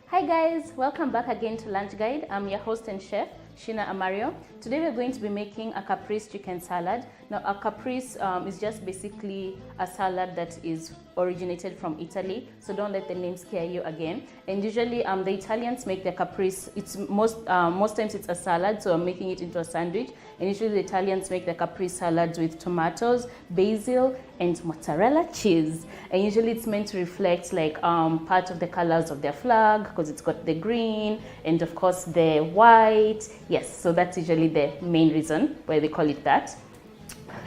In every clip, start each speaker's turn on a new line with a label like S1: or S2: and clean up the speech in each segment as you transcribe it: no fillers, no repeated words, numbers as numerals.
S1: Hi guys, welcome back again to Lunch Guide. I'm your host and chef, Sheena Amario. Today we're going to be making a caprese chicken salad. Now a caprese is just basically a salad that is originated from Italy, so don't let the name scare you again. And usually the Italians make the caprese, it's most times it's a salad, so I'm making it into a sandwich. And usually the Italians make the caprese salads with tomatoes, basil, and mozzarella cheese. And usually it's meant to reflect like part of the colors of their flag, because it's got the green and of course the white. Yes, so that's usually the main reason why they call it that.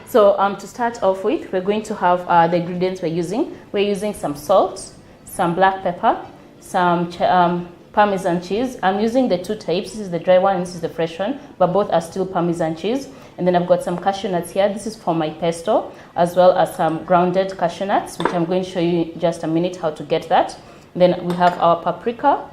S1: So to start off with, we're going to have the ingredients we're using. We're using some salt, some black pepper, some Parmesan cheese. I'm using the two types. This is the dry one and this is the fresh one, but both are still Parmesan cheese. And then I've got some cashew nuts here. This is for my pesto, as well as some grounded cashew nuts, which I'm going to show you in just a minute how to get that. Then we have our paprika,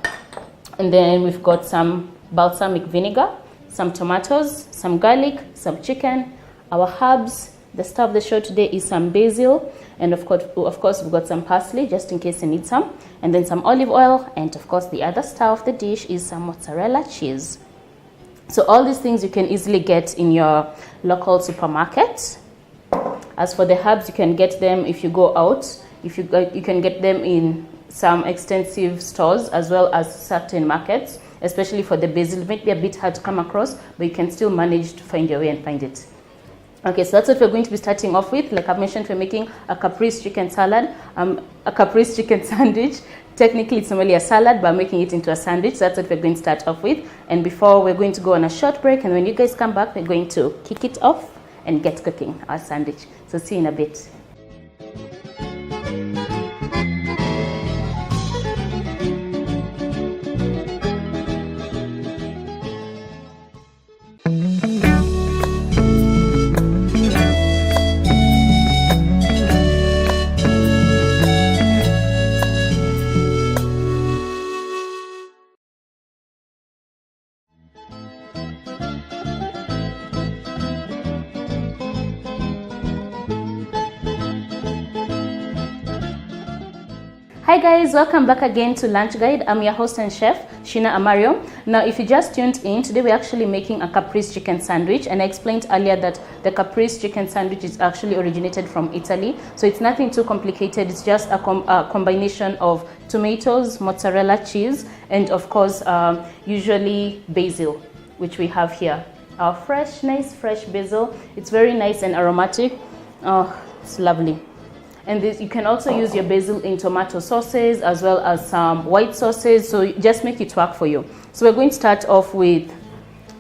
S1: and then we've got some balsamic vinegar, some tomatoes, some garlic, some chicken, our herbs. The star of the show today is some basil, and of course we've got some parsley just in case you need some, and then some olive oil, and of course the other star of the dish is some mozzarella cheese. So all these things you can easily get in your local supermarket. As for the herbs, you can get them if you go out. You can get them in some extensive stores as well as certain markets, especially for the basil. It might be a bit hard to come across, but you can still manage to find your way and find it. Okay, so that's what we're going to be starting off with. Like I've mentioned, we're making a caprese chicken salad, a caprese chicken sandwich. Technically, it's normally a salad, but I'm making it into a sandwich. So that's what we're going to start off with. And before, we're going to go on a short break. And when you guys come back, we're going to kick it off and get cooking our sandwich. So see you in a bit. Hi guys, welcome back again to Lunch Guide. I'm your host and chef, Sheena Amario. Now, if you just tuned in, today we're actually making a caprese chicken sandwich, and I explained earlier that the caprese chicken sandwich is actually originated from Italy. So it's nothing too complicated. It's just a combination of tomatoes, mozzarella cheese, and of course, usually basil, which we have here. Our nice fresh basil. It's very nice and aromatic. Oh, it's lovely. And you can also use your basil in tomato sauces as well as some white sauces. So just make it work for you. So we're going to start off with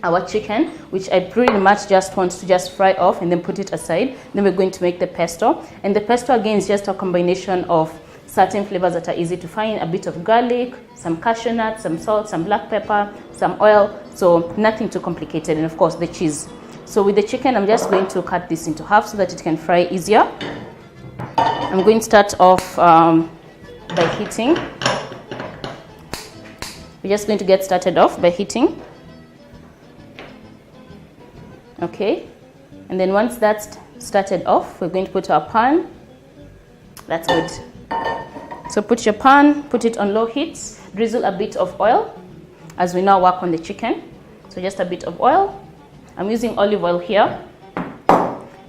S1: our chicken, which I pretty much just want to just fry off and then put it aside. Then we're going to make the pesto. And the pesto again is just a combination of certain flavors that are easy to find. A bit of garlic, some cashew nuts, some salt, some black pepper, some oil. So nothing too complicated. And of course the cheese. So with the chicken, I'm just going to cut this into half so that it can fry easier. I'm going to start off by heating. We're just going to get started off by heating. Okay. And then once that's started off, we're going to put our pan. That's good. So put your pan, put it on low heat, drizzle a bit of oil as we now work on the chicken. So just a bit of oil. I'm using olive oil here.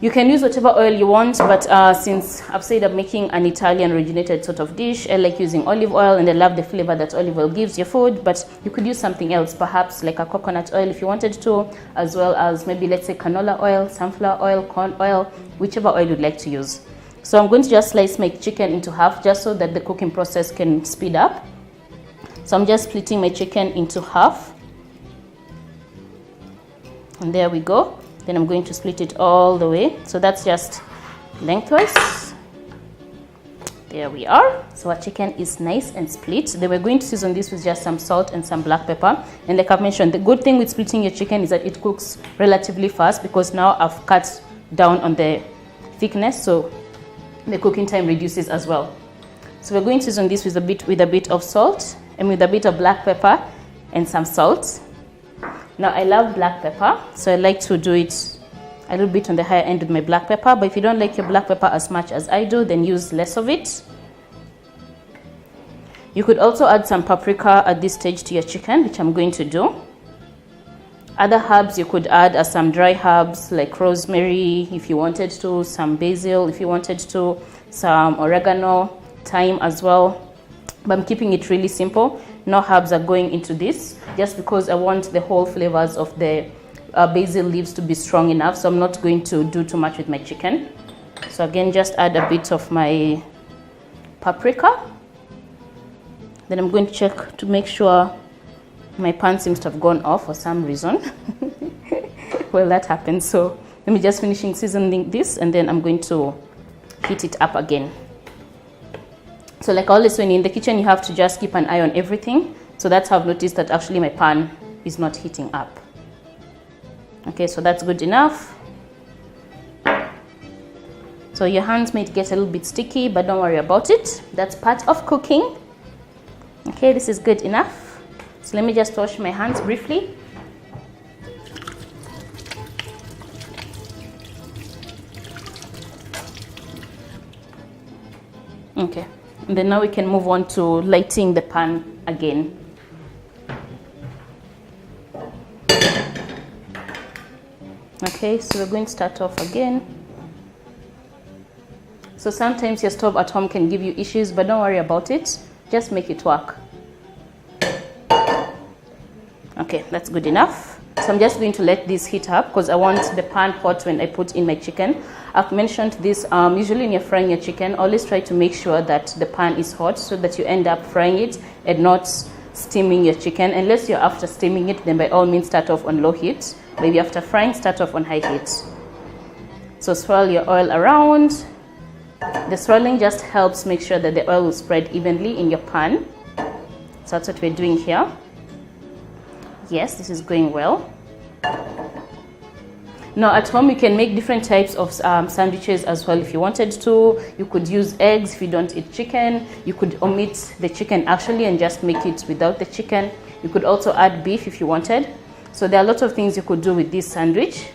S1: You can use whatever oil you want, but since I've said I'm making an Italian originated sort of dish, I like using olive oil, and I love the flavor that olive oil gives your food. But you could use something else, perhaps like a coconut oil if you wanted to, as well as maybe, let's say, canola oil, sunflower oil, corn oil, whichever oil you'd like to use. So I'm going to just slice my chicken into half just so that the cooking process can speed up. So I'm just splitting my chicken into half. And there we go. Then I'm going to split it all the way. So that's just lengthwise. There we are. So our chicken is nice and split. Then we're going to season this with just some salt and some black pepper. And like I've mentioned, the good thing with splitting your chicken is that it cooks relatively fast, because now I've cut down on the thickness, so the cooking time reduces as well. So we're going to season this with a bit of salt and with a bit of black pepper and some salt. Now I love black pepper, so I like to do it a little bit on the higher end with my black pepper, but if you don't like your black pepper as much as I do, then use less of it. You could also add some paprika at this stage to your chicken, which I'm going to do. Other herbs you could add are some dry herbs like rosemary if you wanted to, some basil if you wanted to, some oregano, thyme as well. But I'm keeping it really simple. No herbs are going into this just because I want the whole flavors of the basil leaves to be strong enough. So I'm not going to do too much with my chicken. So again, just add a bit of my paprika. Then I'm going to check to make sure my pan seems to have gone off for some reason. Well, that happens. So let me just finishing seasoning this, and then I'm going to heat it up again. So like always, when you're in the kitchen, you have to just keep an eye on everything. So that's how I've noticed that actually my pan is not heating up. Okay, so that's good enough. So your hands might get a little bit sticky, but don't worry about it. That's part of cooking. Okay, this is good enough. So let me just wash my hands briefly. Okay, and then now we can move on to lighting the pan again. Okay, so we're going to start off again. So sometimes your stove at home can give you issues, but don't worry about it. Just make it work. Okay, that's good enough. So I'm just going to let this heat up because I want the pan hot when I put in my chicken. I've mentioned this, usually when you're frying your chicken, always try to make sure that the pan is hot so that you end up frying it and not steaming your chicken. Unless you're after steaming it, then by all means start off on low heat. Maybe after frying, start off on high heat. So swirl your oil around. The swirling just helps make sure that the oil will spread evenly in your pan. So that's what we're doing here. Yes, this is going well. Now at home you can make different types of sandwiches as well if you wanted to. You could use eggs if you don't eat chicken. You could omit the chicken actually and just make it without the chicken. You could also add beef if you wanted. So there are a lot of things you could do with this sandwich.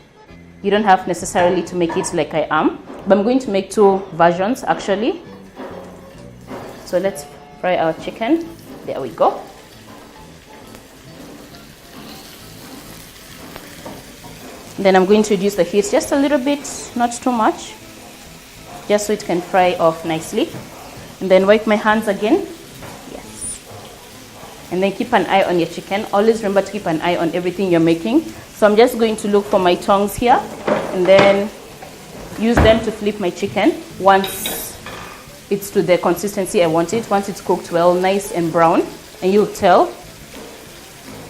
S1: You don't have necessarily to make it like I am, but I'm going to make two versions actually. So let's fry our chicken. There we go. Then I'm going to reduce the heat just a little bit, not too much, just so it can fry off nicely. And then wipe my hands again. Yes. And then keep an eye on your chicken. Always remember to keep an eye on everything you're making. So I'm just going to look for my tongs here and then use them to flip my chicken once it's to the consistency I want it. Once it's cooked well, nice and brown, and you'll tell.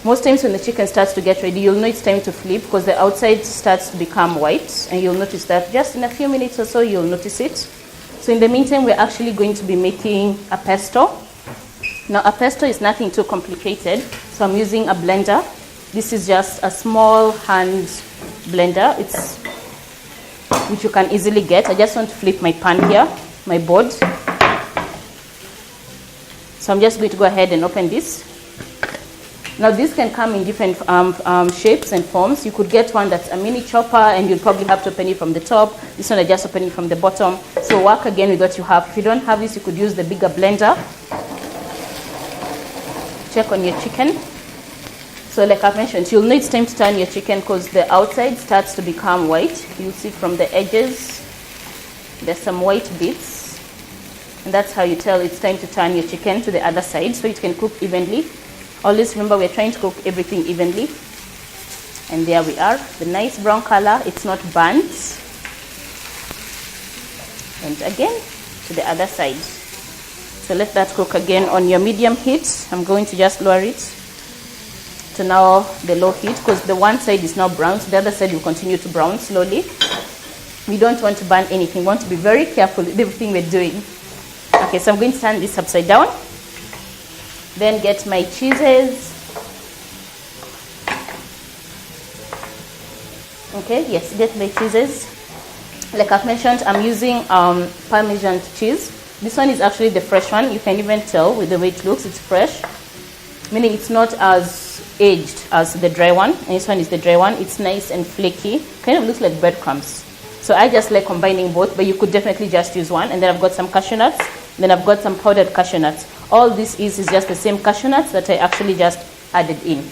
S1: Most times when the chicken starts to get ready, you'll know it's time to flip because the outside starts to become white, and you'll notice that just in a few minutes or so, you'll notice it. So in the meantime, we're actually going to be making a pesto. Now a pesto is nothing too complicated, so I'm using a blender. This is just a small hand blender, which you can easily get. I just want to flip my pan here, my board. So I'm just going to go ahead and open this. Now this can come in different shapes and forms. You could get one that's a mini chopper and you'll probably have to open it from the top. This one I just open it from the bottom. So work again with what you have. If you don't have this, you could use the bigger blender. Check on your chicken. So like I mentioned, you'll know it's time to turn your chicken because the outside starts to become white. You'll see from the edges, there's some white bits. And that's how you tell it's time to turn your chicken to the other side so it can cook evenly. Always remember we're trying to cook everything evenly. And there we are, the nice brown color, it's not burnt. And again, to the other side. So let that cook again on your medium heat. I'm going to just lower it to now the low heat because the one side is now brown, so the other side will continue to brown slowly. We don't want to burn anything. We want to be very careful with everything we're doing. Okay, so I'm going to turn this upside down. Then get my cheeses. Okay, yes, get my cheeses. Like I've mentioned, I'm using Parmesan cheese. This one is actually the fresh one. You can even tell with the way it looks, it's fresh. Meaning it's not as aged as the dry one. And this one is the dry one. It's nice and flaky. Kind of looks like breadcrumbs. So I just like combining both, but you could definitely just use one. And then I've got some cashew nuts. Then I've got some powdered cashew nuts. all this is just the same cashew nuts that I actually just added in.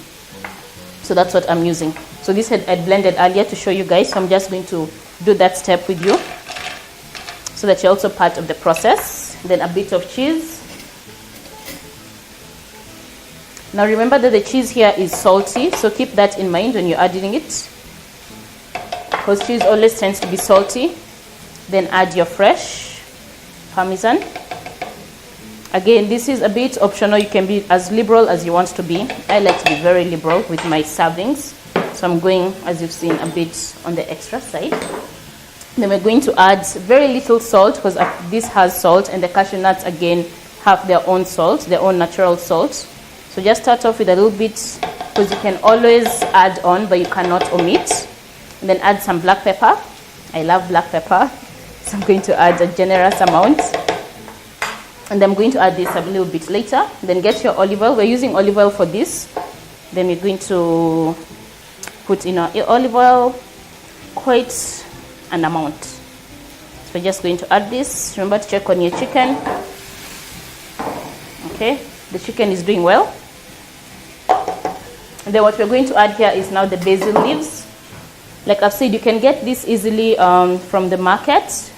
S1: So that's what I'm using. So this I blended earlier to show you guys. So I'm just going to do that step with you so that you're also part of the process. Then a bit of cheese. Now remember that the cheese here is salty, so keep that in mind when you're adding it, because cheese always tends to be salty. Then add your fresh Parmesan. Again, this is a bit optional. You can be as liberal as you want to be. I like to be very liberal with my servings, so I'm going, as you've seen, a bit on the extra side. Then we're going to add very little salt, because this has salt, and the cashew nuts again have their own salt, their own natural salt. So just start off with a little bit, because you can always add on, but you cannot omit. And then add some black pepper. I love black pepper, so I'm going to add a generous amount. And I'm going to add this a little bit later. Then get your olive oil. We're using olive oil for this. Then we're going to put in our olive oil quite an amount. So we're just going to add this. Remember to check on your chicken. Okay, the chicken is doing well. And then what we're going to add here is now the basil leaves. Like I've said, you can get this easily from the market.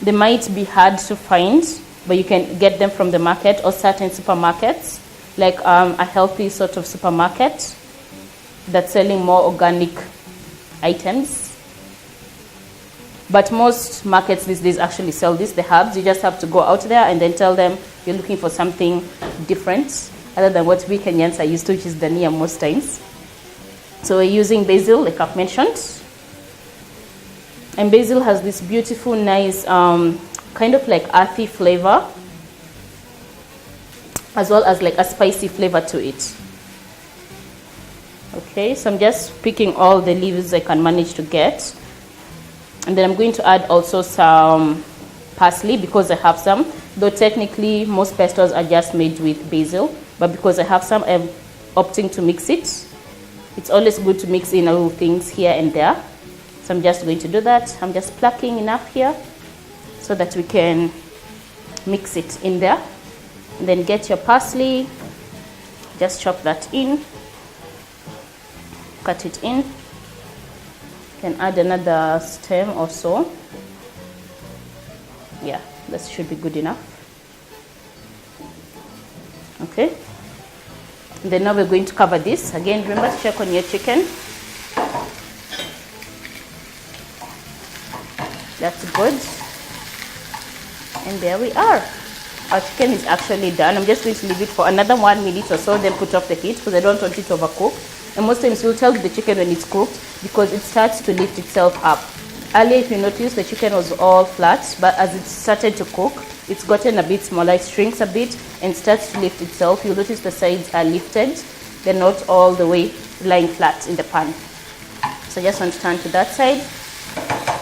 S1: They might be hard to find, but you can get them from the market or certain supermarkets, like a healthy sort of supermarket that's selling more organic items. But most markets these days actually sell this, the herbs. You just have to go out there and then tell them you're looking for something different other than what we Kenyans are used to, which is dania most times. So we're using basil, like I've mentioned. And basil has this beautiful, nice, kind of like earthy flavor, as well as like a spicy flavor to it. Okay, so I'm just picking all the leaves I can manage to get. And then I'm going to add also some parsley, because I have some. Though technically most pestos are just made with basil, but because I have some, I'm opting to mix it. It's always good to mix in little things here and there. So I'm just going to do that. I'm just plucking enough here so that we can mix it in there. And then get your parsley, just chop that in, cut it in. You can add another stem or so. Yeah, that should be good enough. Okay. And then now we're going to cover this. Again, remember to check on your chicken. That's good. And there we are. Our chicken is actually done. I'm just going to leave it for another 1 minute or so, then put off the heat, because I don't want it to overcook. And most times you'll tell the chicken when it's cooked, because it starts to lift itself up. Earlier, if you notice, the chicken was all flat, but as it started to cook, it's gotten a bit smaller. It shrinks a bit and starts to lift itself. You'll notice the sides are lifted. They're not all the way lying flat in the pan. So just want to turn to that side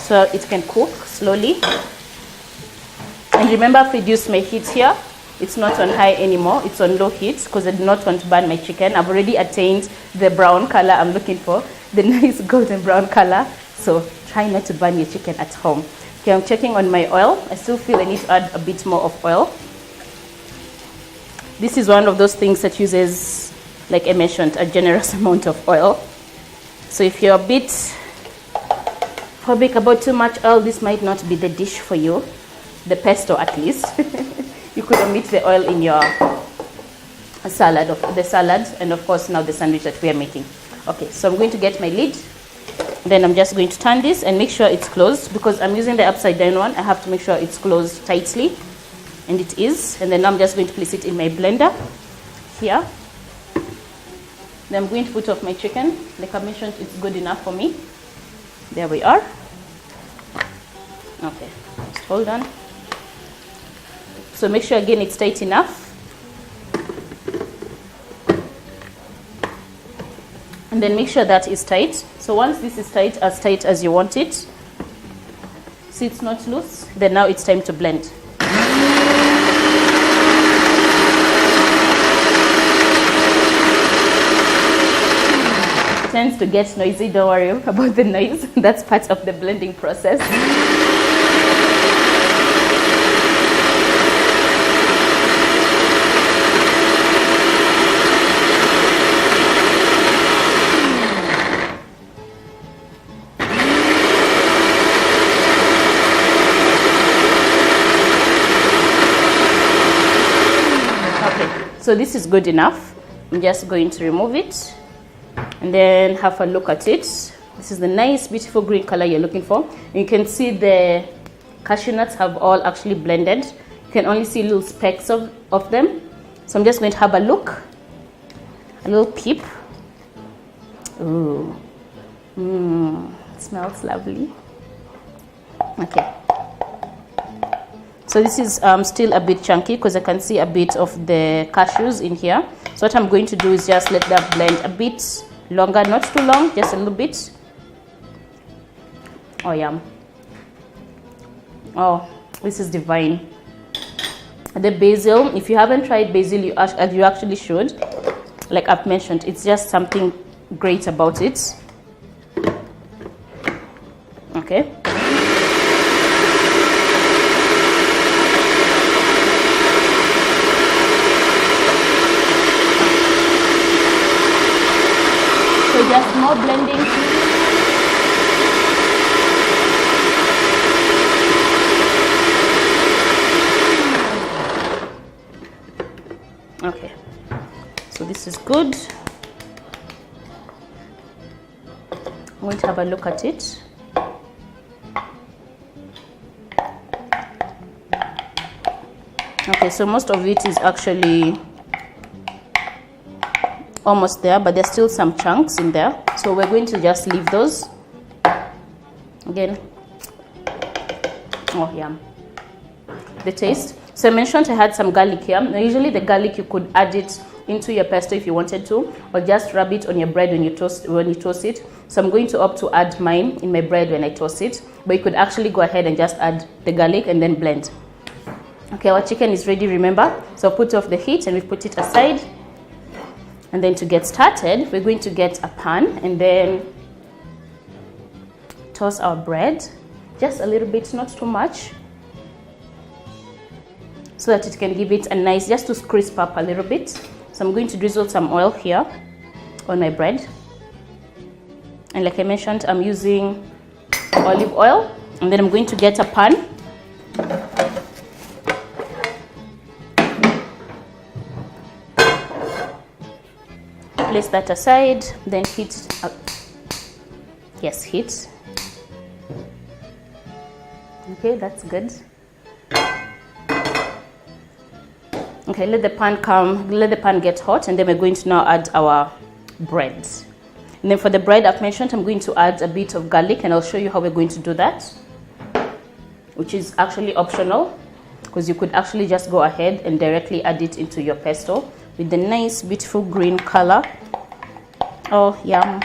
S1: so it can cook slowly. And remember, I've reduced my heat here. It's not on high anymore. It's on low heat, because I do not want to burn my chicken. I've already attained the brown color I'm looking for, the nice golden brown color. So try not to burn your chicken at home. Okay, I'm checking on my oil. I still feel I need to add a bit more of oil. This is one of those things that uses, like I mentioned, a generous amount of oil. So if you're a bit phobic about too much oil, this might not be the dish for you. The pesto, at least. You could omit the oil in your salad, and of course now the sandwich that we are making. Okay, so I'm going to get my lid. Then I'm just going to turn this and make sure it's closed, because I'm using the upside down one. I have to make sure it's closed tightly, and it is. And then I'm just going to place it in my blender here. Then I'm going to put off my chicken. Like I mentioned, it's good enough for me. There we are. Okay, just hold on. So make sure again it's tight enough. And then make sure that is tight. So once this is tight as you want it, see it's not loose, then now it's time to blend. It tends to get noisy, don't worry about the noise. That's part of the blending process. So this is good enough. I'm just going to remove it and then have a look at it. This is the nice, beautiful green color you're looking for. You can see the cashew nuts have all actually blended. You can only see little specks of them. So I'm just going to have a look, a little peep. Ooh, it smells lovely. Okay. So this is still a bit chunky because I can see a bit of the cashews in here. So what I'm going to do is just let that blend a bit longer, not too long, just a little bit. Oh, yum. Oh, this is divine. The basil, if you haven't tried basil, you actually should. Like I've mentioned, it's just something great about it. Okay. So just more blending. Okay, so this is good. I'm going to have a look at it. Okay, so most of it is actually almost there, but there's still some chunks in there. So we're going to just leave those. Again, oh yum. The taste. So I mentioned I had some garlic here. Now usually the garlic you could add it into your pesto if you wanted to, or just rub it on your bread when you toast it. So I'm going to opt to add mine in my bread when I toast it, but you could actually go ahead and just add the garlic and then blend. Okay, our chicken is ready, remember? So I'll put off the heat and we put it aside. And then to get started, we're going to get a pan and then toss our bread, just a little bit, not too much, so that it can give it a nice, just to crisp up a little bit. So I'm going to drizzle some oil here on my bread. And like I mentioned, I'm using olive oil. And then I'm going to get a pan. Place that aside, then heat. Yes, heat. Okay, that's good. Okay, let the pan get hot, and then we're going to now add our bread. And then for the bread, I've mentioned I'm going to add a bit of garlic, and I'll show you how we're going to do that, which is actually optional, because you could actually just go ahead and directly add it into your pesto with the nice, beautiful green color. Oh, yum.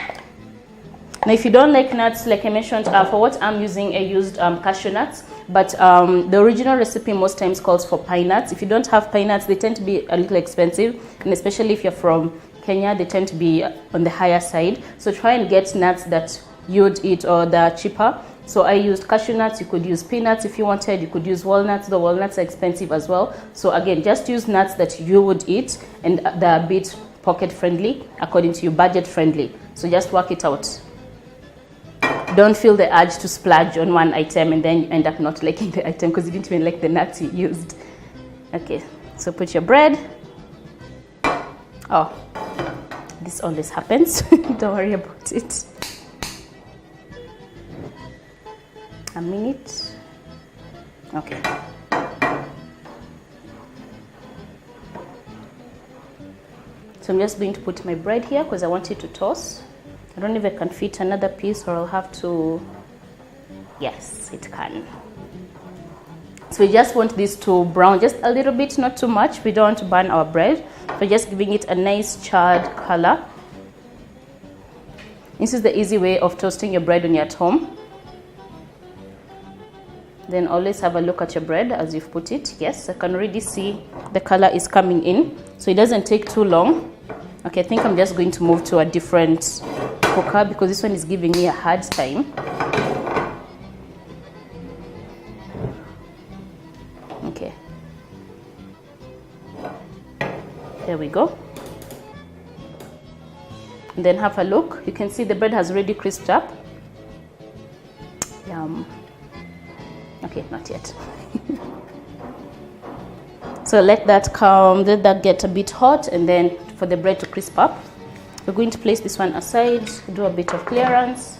S1: Now, if you don't like nuts, like I mentioned, for what I'm using, I used cashew nuts. But the original recipe most times calls for pine nuts. If you don't have pine nuts, they tend to be a little expensive. And especially if you're from Kenya, they tend to be on the higher side. So try and get nuts that you would eat or that are cheaper. So I used cashew nuts. You could use peanuts if you wanted. You could use walnuts. The walnuts are expensive as well. So again, just use nuts that you would eat and they're a bit pocket friendly, according to you, budget friendly. So just work it out. Don't feel the urge to splurge on one item and then you end up not liking the item because you didn't even like the nuts you used. Okay, so put your bread. Oh, this always happens. Don't worry about it. A minute. Okay. So I'm just going to put my bread here because I want it to toss. I don't know if I can fit another piece or I'll have to, yes, it can. So we just want this to brown just a little bit, not too much. We don't want to burn our bread. We're just giving it a nice charred color. This is the easy way of toasting your bread when you're at home. Then always have a look at your bread as you've put it. Yes, I can already see the color is coming in. So it doesn't take too long. Okay, I think I'm just going to move to a different cooker because this one is giving me a hard time. Okay. There we go. And then have a look. You can see the bread has already crisped up. Yum. Okay, not yet. So let that get a bit hot, and then for the bread to crisp up, we're going to place this one aside, do a bit of clearance.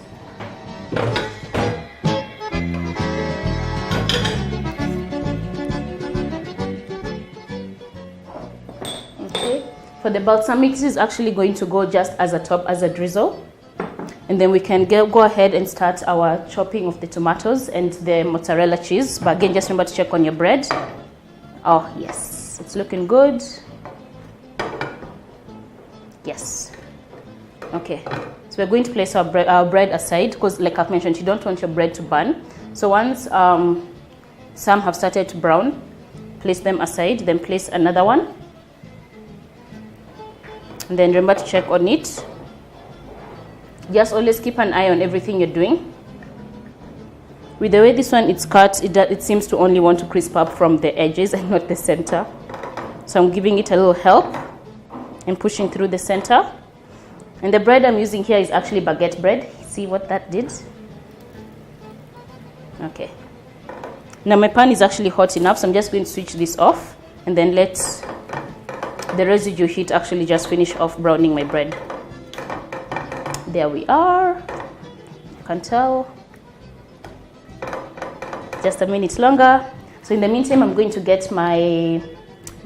S1: Okay, for the balsamic, this is actually going to go just as a top, as a drizzle. And then we can go ahead and start our chopping of the tomatoes and the mozzarella cheese. But again, just remember to check on your bread. Oh, yes, it's looking good. Yes. Okay, so we're going to place our bread aside, because like I've mentioned, you don't want your bread to burn. So once some have started to brown, place them aside, then place another one. And then remember to check on it. Just always keep an eye on everything you're doing. With the way this one is cut, it seems to only want to crisp up from the edges and not the center. So I'm giving it a little help and pushing through the center. And the bread I'm using here is actually baguette bread. See what that did? Okay. Now my pan is actually hot enough, so I'm just going to switch this off and then let the residue heat actually just finish off browning my bread. There we are. You can tell. Just a minute longer. So in the meantime, I'm going to get my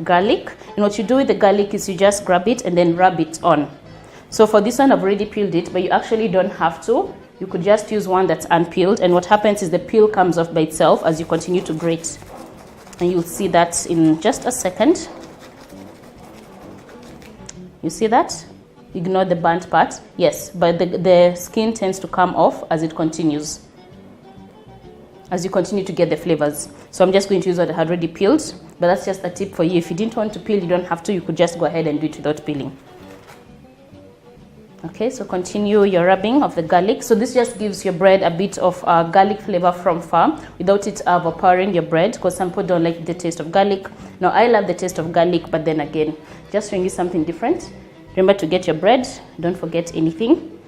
S1: garlic. And what you do with the garlic is you just grab it and then rub it on. So for this one, I've already peeled it, but you actually don't have to. You could just use one that's unpeeled. And what happens is the peel comes off by itself as you continue to grate. And you'll see that in just a second. You see that? Ignore the burnt part. Yes, but the skin tends to come off as it continues, as you continue to get the flavors. So I'm just going to use what I had already peeled, but that's just a tip for you. If you didn't want to peel, you don't have to. You could just go ahead and do it without peeling. Okay, so continue your rubbing of the garlic. So this just gives your bread a bit of garlic flavor from far without it overpowering your bread, because some people don't like the taste of garlic. Now, I love the taste of garlic, but then again, just showing you something different. Remember to get your bread. Don't forget anything.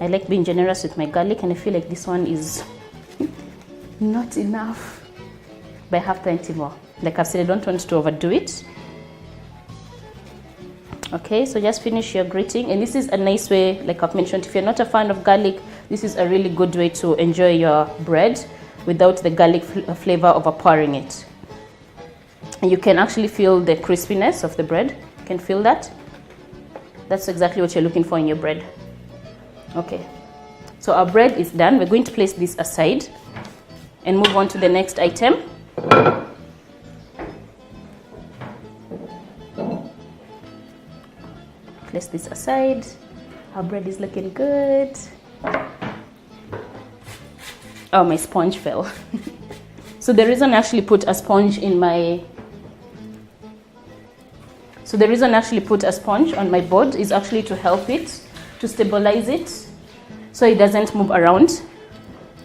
S1: I like being generous with my garlic, and I feel like this one is not enough, but I have plenty more. Like I've said, I don't want to overdo it. Okay, so just finish your grating, and this is a nice way, like I've mentioned, if you're not a fan of garlic, this is a really good way to enjoy your bread without the garlic flavor overpowering it. And you can actually feel the crispiness of the bread. You can feel that. That's exactly what you're looking for in your bread. Okay, so our bread is done. We're going to place this aside and move on to the next item. Place this aside. Our bread is looking good. Oh, my sponge fell. So the reason I actually put a sponge on my board is actually to help it, to stabilize it, so it doesn't move around.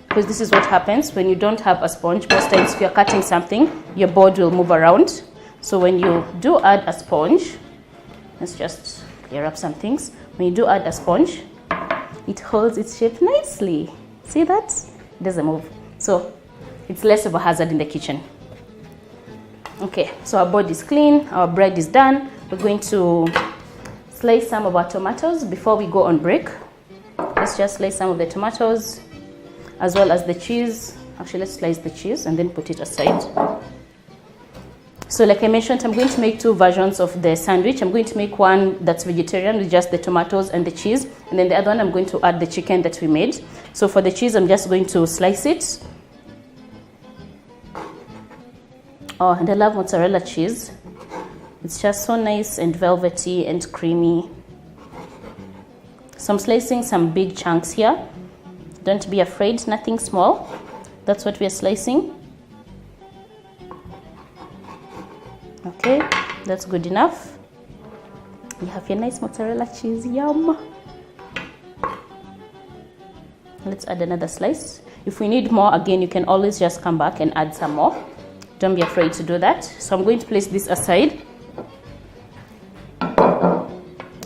S1: Because this is what happens when you don't have a sponge. Most times if you're cutting something, your board will move around. So when you do add a sponge, let's just clear up some things. When you do add a sponge, it holds its shape nicely. See that? It doesn't move. So it's less of a hazard in the kitchen. Okay, so our board is clean, our bread is done. We're going to slice some of our tomatoes before we go on break. Let's just slice some of the tomatoes as well as the cheese. Actually, let's slice the cheese and then put it aside. So like I mentioned, I'm going to make two versions of the sandwich. I'm going to make one that's vegetarian with just the tomatoes and the cheese. And then the other one, I'm going to add the chicken that we made. So for the cheese, I'm just going to slice it. Oh, and I love mozzarella cheese. It's just so nice and velvety and creamy. So I'm slicing some big chunks here. Don't be afraid, nothing small. That's what we're slicing. Okay, that's good enough. You have your nice mozzarella cheese, yum. Let's add another slice. If we need more, again, you can always just come back and add some more. Don't be afraid to do that. So I'm going to place this aside.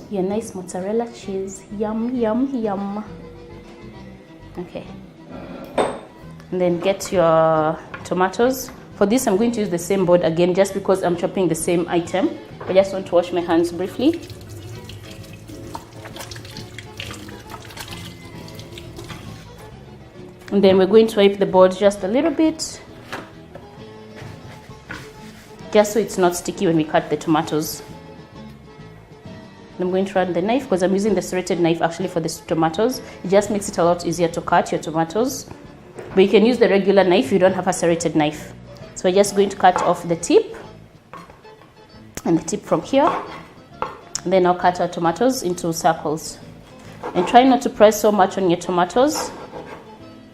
S1: Your nice mozzarella cheese, yum, yum, yum. Okay. And then get your tomatoes. For this, I'm going to use the same board again, just because I'm chopping the same item. I just want to wash my hands briefly. And then we're going to wipe the board just a little bit, just so it's not sticky when we cut the tomatoes. I'm going to run the knife, because I'm using the serrated knife actually for the tomatoes. It just makes it a lot easier to cut your tomatoes. But you can use the regular knife if you don't have a serrated knife. So we're just going to cut off the tip and the tip from here. And then I'll cut our tomatoes into circles. And try not to press so much on your tomatoes.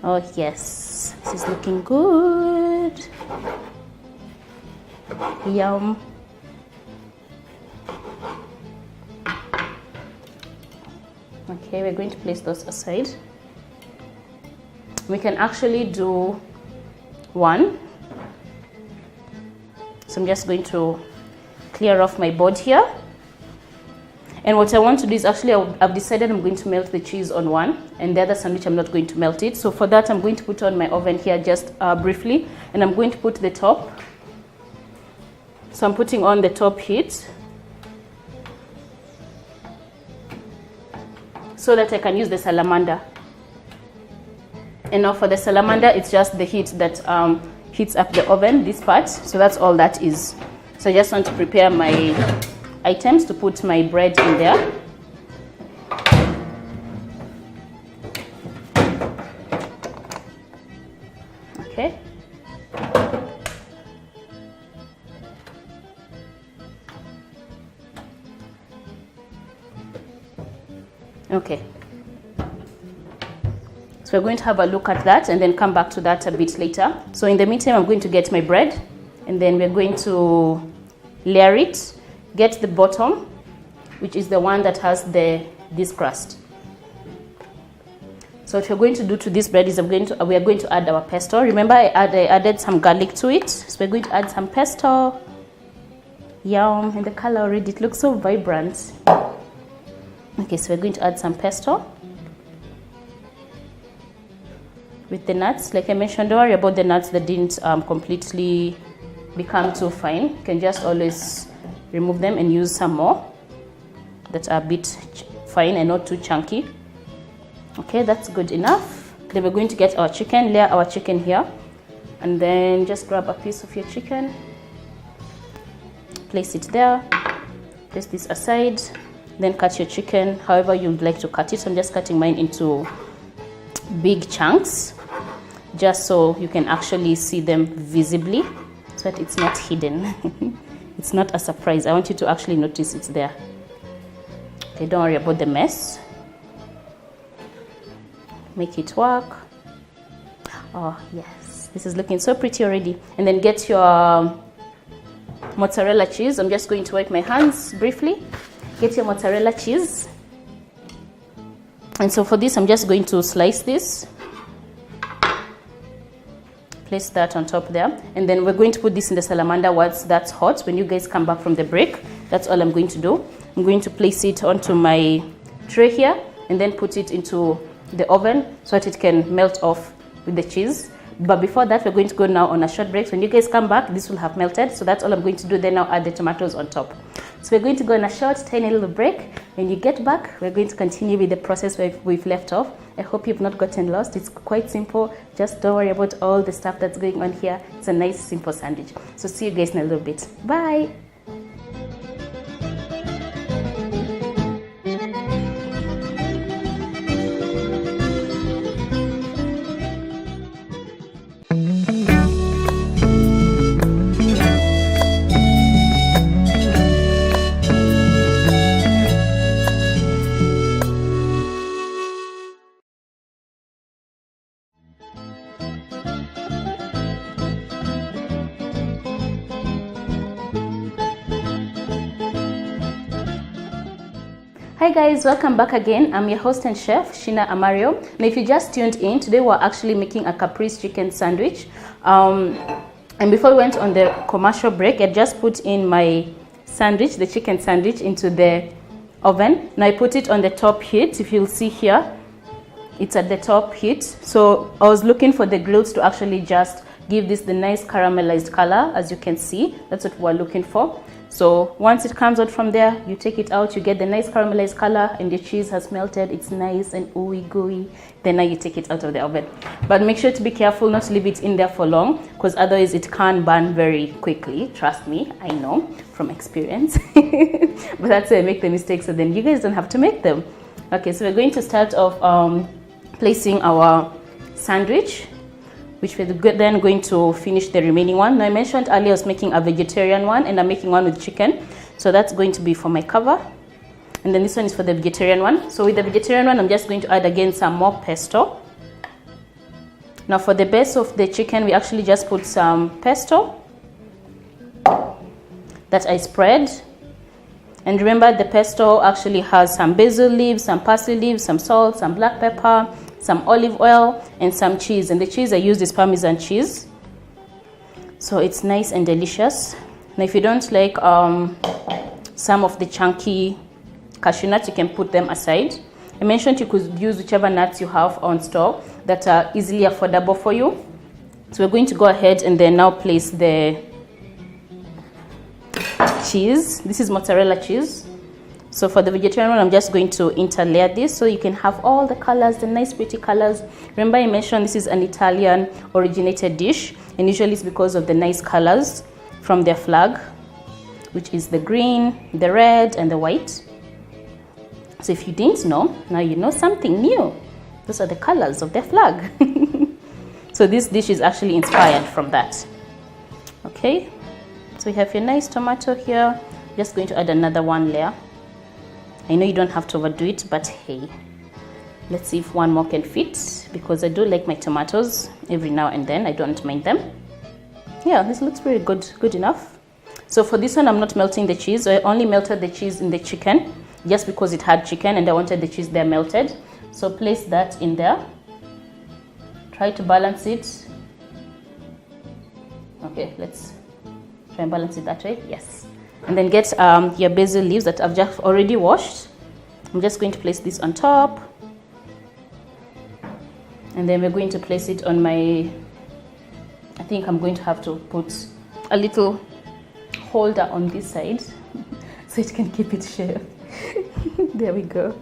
S1: Oh yes, this is looking good. Yum. Okay, we're going to place those aside. We can actually do one. So I'm just going to clear off my board here. And what I want to do is actually, I've decided I'm going to melt the cheese on one, and the other sandwich I'm not going to melt it. So for that, I'm going to put on my oven here just briefly, and I'm going to put the top. So I'm putting on the top heat so that I can use the salamander. And now for the salamander, it's just the heat that heats up the oven, this part. So that's all that is. So I just want to prepare my items to put my bread in there. Okay. Okay. So we're going to have a look at that and then come back to that a bit later. So in the meantime, I'm going to get my bread, and then we're going to layer it. Get the bottom, which is the one that has this crust. So what we're going to do to this bread is we are going to add our pesto. Remember, I added some garlic to it. So we're going to add some pesto. Yum, and the color already, it looks so vibrant. Okay, so we're going to add some pesto with the nuts. Like I mentioned, don't worry about the nuts that didn't completely become too fine. You can just always remove them and use some more that are a bit fine and not too chunky. Okay, that's good enough. Then we're going to get our chicken, layer our chicken here, and then just grab a piece of your chicken, place it there, place this aside, then cut your chicken however you'd like to cut it. So I'm just cutting mine into big chunks, just so you can actually see them visibly, so that it's not hidden. It's not a surprise. I want you to actually notice it's there. Okay, don't worry about the mess. Make it work. Oh yes, this is looking so pretty already. And then get your mozzarella cheese. I'm just going to wipe my hands briefly. Get your mozzarella cheese. And so for this, I'm just going to slice this. Place that on top there, and then we're going to put this in the salamander once that's hot. When you guys come back from the break, that's all I'm going to do. I'm going to place it onto my tray here and then put it into the oven so that it can melt off with the cheese. But before that, we're going to go now on a short break. So when you guys come back, this will have melted. So that's all I'm going to do. Then I'll add the tomatoes on top. So we're going to go on a short, tiny little break. When you get back, we're going to continue with the process where we've left off. I hope you've not gotten lost. It's quite simple. Just don't worry about all the stuff that's going on here. It's a nice, simple sandwich. So see you guys in a little bit. Bye. Hi guys, welcome back again. I'm your host and chef, Sheena Amario. Now if you just tuned in, today we're actually making a Caprese chicken sandwich. And before we went on the commercial break, I just put in my sandwich, the chicken sandwich, into the oven. Now I put it on the top heat. If you'll see here, it's at the top heat. So I was looking for the grills to actually just give this the nice caramelized color. As you can see, that's what we're looking for. So once it comes out from there, you take it out, you get the nice caramelized color, and the cheese has melted. It's nice and ooey gooey. Then now you take it out of the oven. But make sure to be careful not to leave it in there for long, because otherwise it can burn very quickly. Trust me, I know from experience. But that's why I make the mistakes, so then you guys don't have to make them. Okay, so we're going to start off placing our sandwich, which we're then going to finish the remaining one. Now I mentioned earlier I was making a vegetarian one, and I'm making one with chicken. So that's going to be for my cover. And then this one is for the vegetarian one. So with the vegetarian one, I'm just going to add again some more pesto. Now for the base of the chicken, we actually just put some pesto that I spread. And remember, the pesto actually has some basil leaves, some parsley leaves, some salt, some black pepper, some olive oil, and some cheese. And the cheese I used is Parmesan cheese. So it's nice and delicious. Now if you don't like some of the chunky cashew nuts, you can put them aside. I mentioned you could use whichever nuts you have on store that are easily affordable for you. So we're going to go ahead and then now place the cheese. This is mozzarella cheese. So for the vegetarian one, I'm just going to interlayer this so you can have all the colors, the nice pretty colors. Remember I mentioned this is an Italian originated dish, and usually it's because of the nice colors from their flag, which is the green, the red, and the white. So if you didn't know, now you know something new. Those are the colors of their flag. So this dish is actually inspired from that. Okay, so we have your nice tomato here. Just going to add another one layer. I know you don't have to overdo it, but hey, let's see if one more can fit, because I do like my tomatoes every now and then. I don't mind them. Yeah, this looks pretty good enough. So for this one, I'm not melting the cheese. I only melted the cheese in the chicken just because it had chicken and I wanted the cheese there melted. So place that in there. Try to balance it. Okay, let's try and balance it that way. Yes. And then get your basil leaves that I've just already washed. I'm just going to place this on top. And then we're going to place it on my, I think I'm going to have to put a little holder on this side so it can keep it shape. There we go.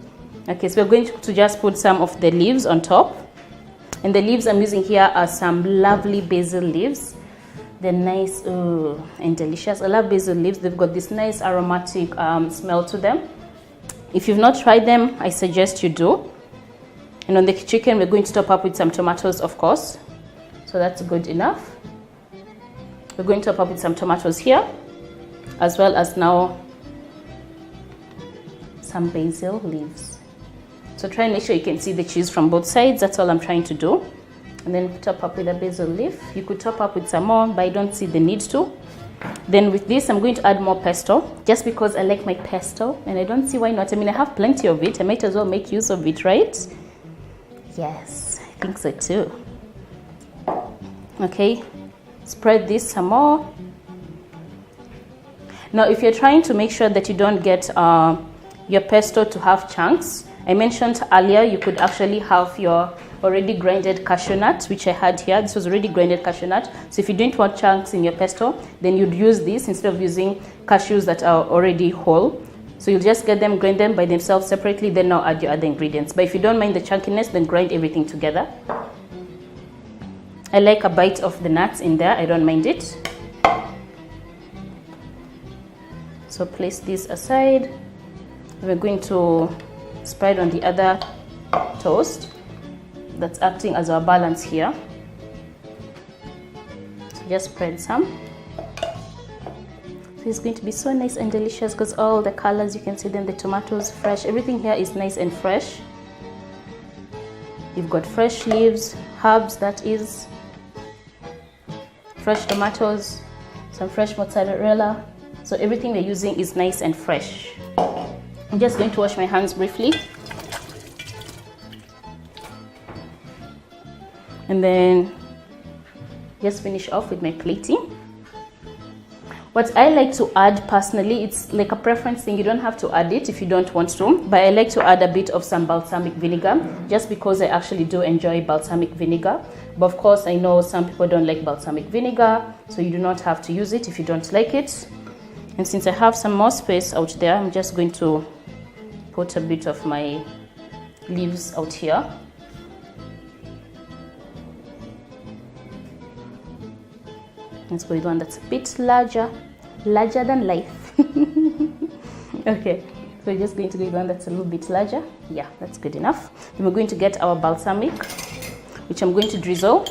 S1: Okay, so we're going to just put some of the leaves on top. And the leaves I'm using here are some lovely basil leaves. They're nice and delicious. I love basil leaves. They've got this nice aromatic smell to them. If you've not tried them, I suggest you do. And on the chicken, we're going to top up with some tomatoes, of course. So that's good enough. We're going to top up with some tomatoes here, as well as now some basil leaves. So try and make sure you can see the cheese from both sides. That's all I'm trying to do. And then top up with a basil leaf. You could top up with some more, but I don't see the need to. Then with this, I'm going to add more pesto, just because I like my pesto, and I don't see why not. I mean, I have plenty of it. I might as well make use of it, right? Yes, I think so too. Okay, spread this some more. Now, if you're trying to make sure that you don't get your pesto to have chunks, I mentioned earlier you could actually have your already grinded cashew nut, which I had here. This was already grinded cashew nut. So if you didn't want chunks in your pesto, then you'd use this instead of using cashews that are already whole. So you'll just get them, grind them by themselves separately, then now add your other ingredients. But if you don't mind the chunkiness, then grind everything together. I like a bite of the nuts in there. I don't mind it. So place this aside. We're going to spread on the other toast that's acting as our balance here. So just spread some. So it's going to be so nice and delicious because all the colors, you can see them, the tomatoes fresh, everything here is nice and fresh. You've got fresh leaves, herbs, that is, fresh tomatoes, some fresh mozzarella. So everything we're using is nice and fresh. I'm just going to wash my hands briefly. And then just finish off with my plating. What I like to add personally, it's like a preference thing. You don't have to add it if you don't want to, but I like to add a bit of some balsamic vinegar just because I actually do enjoy balsamic vinegar. But of course, I know some people don't like balsamic vinegar, so you do not have to use it if you don't like it. And since I have some more space out there, I'm just going to put a bit of my leaves out here. Let's go with one that's a bit larger than life. Okay, so we're just going to go with one that's a little bit larger. Yeah, that's good enough. Then we're going to get our balsamic, which I'm going to drizzle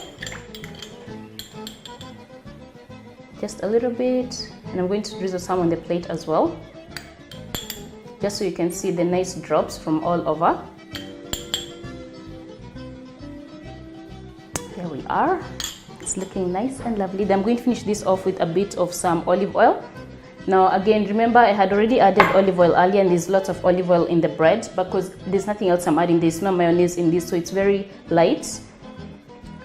S1: just a little bit, and I'm going to drizzle some on the plate as well, just so you can see the nice drops from all over. There we are. It's looking nice and lovely. Then I'm going to finish this off with a bit of some olive oil. Now again, remember I had already added olive oil earlier, and there's lots of olive oil in the bread because there's nothing else I'm adding. There's no mayonnaise in this, so it's very light,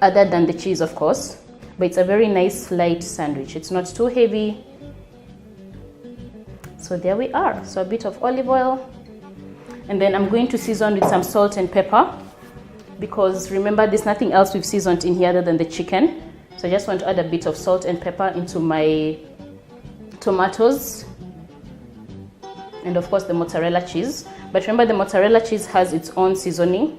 S1: other than the cheese of course, but it's a very nice light sandwich. It's not too heavy. So there we are. So a bit of olive oil, and then I'm going to season with some salt and pepper, because remember there's nothing else we've seasoned in here other than the chicken. So I just want to add a bit of salt and pepper into my tomatoes, and of course the mozzarella cheese. But remember, the mozzarella cheese has its own seasoning.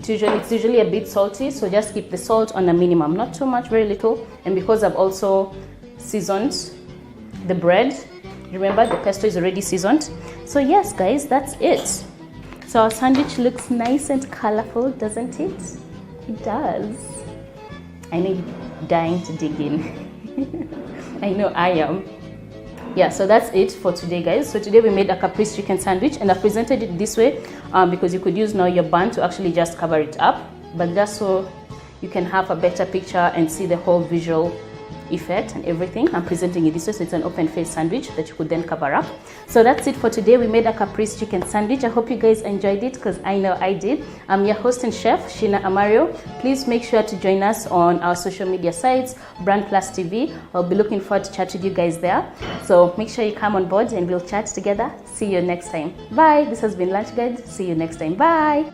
S1: It's usually a bit salty, so just keep the salt on a minimum, not too much, very little. And because I've also seasoned the bread, remember the pesto is already seasoned. So yes guys, that's it. So our sandwich looks nice and colorful, doesn't it? It does. I know you're dying to dig in. I know I am. Yeah, so that's it for today guys. So today we made a caprese chicken sandwich, and I presented it this way because you could use now your bun to actually just cover it up, but just so you can have a better picture and see the whole visual effect and everything. I'm presenting it this way, so it's an open face sandwich that you could then cover up. So that's it for today. We made a caprese chicken sandwich. I hope you guys enjoyed it, because I know I did. I'm your host and chef, Sheena Amario. Please make sure to join us on our social media sites, Brand Plus TV. I'll be looking forward to chat with you guys there. So make sure you come on board and we'll chat together. See you next time. Bye. This has been Lunch Guide. See you next time. Bye.